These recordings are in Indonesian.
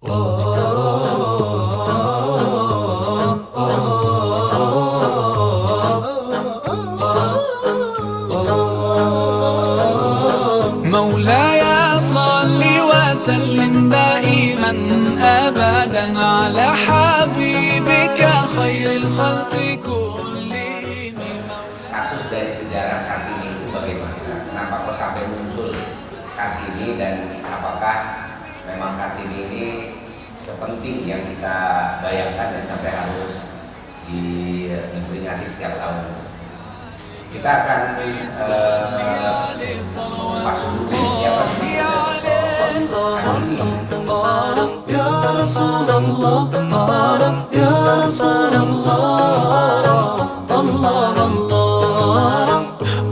مولاي صل وسلم دائما أبدا على حبيبك خير الخلق كلهم. Kasus dari sejarah Kartini itu bagaimana? Kenapa kok sampai muncul Kartini dan apakah memang Kartini ini sepenting yang kita bayangkan dan sampai harus diperingati setiap tahun? Kita akan pas dulu siapa sih Kartini. Ya Rasulullah, ya Rasulullah, Allah, Allah.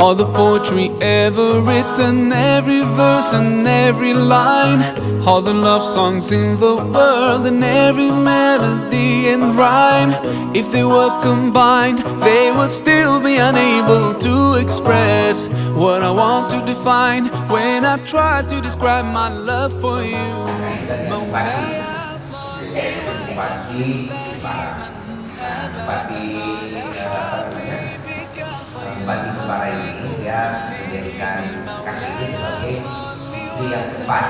All the poetry ever written, every verse and every line, all the love songs in the world and every melody and rhyme, if they were combined, they would still be unable to express what I want to define when I try to describe my love for you. Bupati Jepara ini dia menjadikan Kartini sebagai istri yang tepat.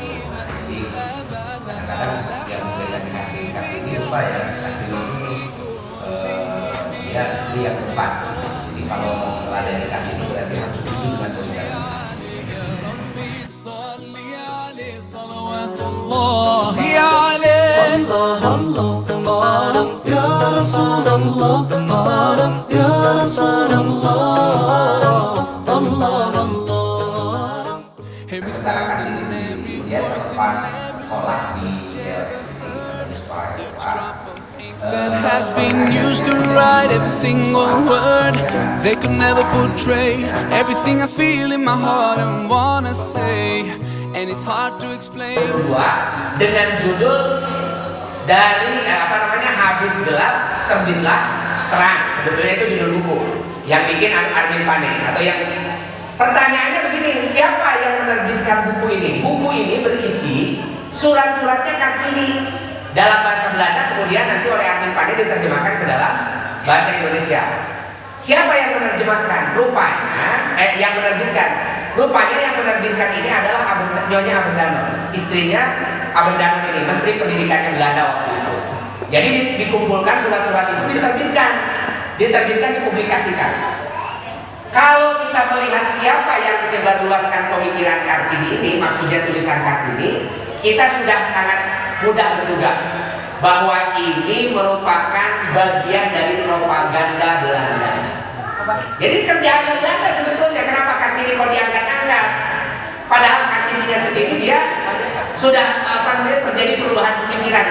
Jadi kadang-kadang yang menjadikan Kartini lupa ya, Kartini ini dia istri yang tepat. Jadi kalau mau meladeni Kartini berarti harus setuju dengan poligami. Ya Rasulullah, ya Rasulullah, Allah, Allah. Secara Kartini sendiri dia selepas sekolah di that has been used to write every single word. They could never portray everything I feel in my heart and wanna say, and it's hard to explain. Kedua, dengan judul dari Habis Gelap Terbitlah Terang. Sebetulnya itu judul buku yang bikin Armin Pane. Atau yang pertanyaannya begini, siapa yang menerbitkan buku ini? Buku ini berisi surat-suratnya Kartini dalam bahasa Belanda, kemudian nanti oleh Armin Pane diterjemahkan ke dalam bahasa Indonesia. Siapa yang menerjemahkan? Rupanya yang menerbitkan. Rupanya yang menerbitkan ini adalah Nyonya Abendanon, istrinya Abendanon ini, Menteri Pendidikannya Belanda waktu itu. Jadi dikumpulkan surat-surat itu, diterbitkan, dipublikasikan. Kalau kita melihat siapa yang menyebarluaskan pemikiran Kartini ini, maksudnya tulisan Kartini, kita sudah sangat mudah menduga bahwa ini merupakan bagian dari propaganda Belanda. Jadi kerjaan Belanda sebetulnya, kenapa Kartini kok diangkat-angkat? Padahal Kartininya sendiri dia sudah terjadi perubahan pemikiran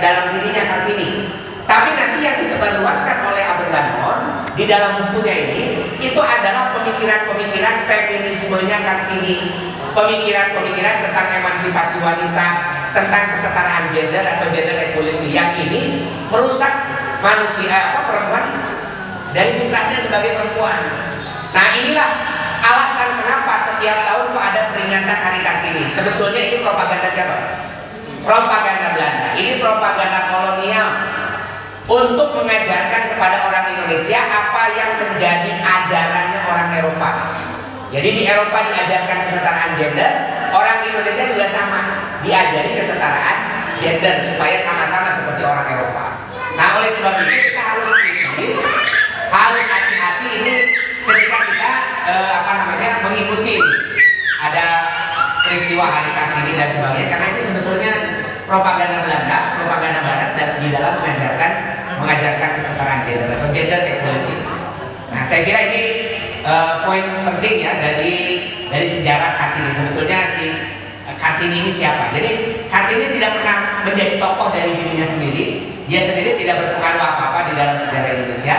dalam dirinya Kartini. Tapi nanti yang disebarluaskan oleh Abendanon di dalam bukunya ini itu adalah pemikiran-pemikiran feminismenya Kartini, pemikiran-pemikiran tentang emansipasi wanita, tentang kesetaraan gender atau gender equality yang ini merusak manusia perempuan dari fitrahnya sebagai perempuan. Nah, inilah alasan kenapa setiap tahun kok ada peringatan Hari Kartini. Sebetulnya ini propaganda siapa? Propaganda Belanda. Ini propaganda kolonial untuk mengajarkan kepada orang Indonesia apa yang menjadi ajarannya orang Eropa. Jadi di Eropa diajarkan kesetaraan gender, orang Indonesia juga sama, diajari kesetaraan gender supaya sama-sama seperti orang Eropa. Nah, oleh sebab itu kita harus hati-hati ini ketika kita mengikuti ada peristiwa Hari Kartini dan sebagainya, karena itu sebetulnya propaganda Belanda, propaganda Barat dan di dalam mengajarkan kesetaraan gender atau gender equality. Nah, saya kira ini poin penting ya dari sejarah Kartini. Sebetulnya si Kartini ini siapa? Jadi Kartini tidak pernah menjadi tokoh dari dirinya sendiri. Dia sendiri tidak berpengaruh apa-apa di dalam sejarah Indonesia.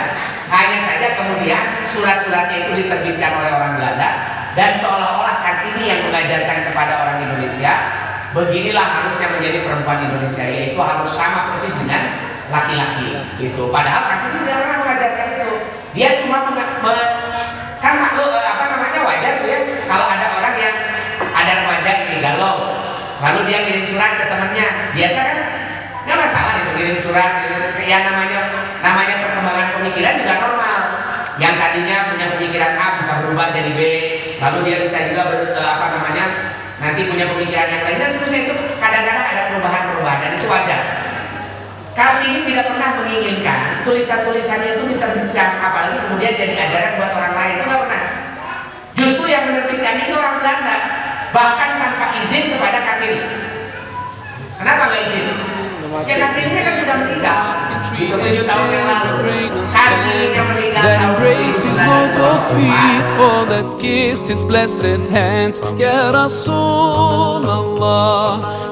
Hanya saja kemudian surat-suratnya itu diterbitkan oleh orang Belanda dan seolah-olah Kartini yang mengajarkan kepada orang Indonesia beginilah harusnya menjadi perempuan Indonesia, yaitu harus sama persis dengan laki-laki gitu. Padahal Kartini tidak pernah mengajarkan itu. Dia cuma wajar tuh ya kalau ada orang yang ada remaja ini galau Lalu dia kirim surat ke temannya, biasa kan? Nggak masalah itu kirim surat, ya namanya perkembangan pemikiran juga normal. Yang tadinya punya pemikiran A bisa berubah jadi B, lalu dia bisa juga nanti punya pemikiran yang lain dan seterusnya. Itu kadang-kadang ada perubahan-perubahan dan itu wajar. Kartini tidak pernah menginginkan tulisan-tulisannya itu diterbitkan, apalagi kemudian jadi ajaran buat orang lain. Itu nggak pernah. Justru yang menerbitkan itu orang Belanda, bahkan tanpa izin kepada Kartini. Kenapa nggak izin? Ya Kartininya kan sudah meninggal. Itu 7 tahun yang lalu. Kartininya meninggal that tahun embraced his noble feet, all that kissed his blessed hands. Ya Rasulullah,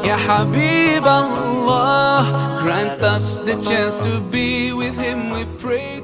Ya Habib Allah, grant us the chance to be with him, we pray.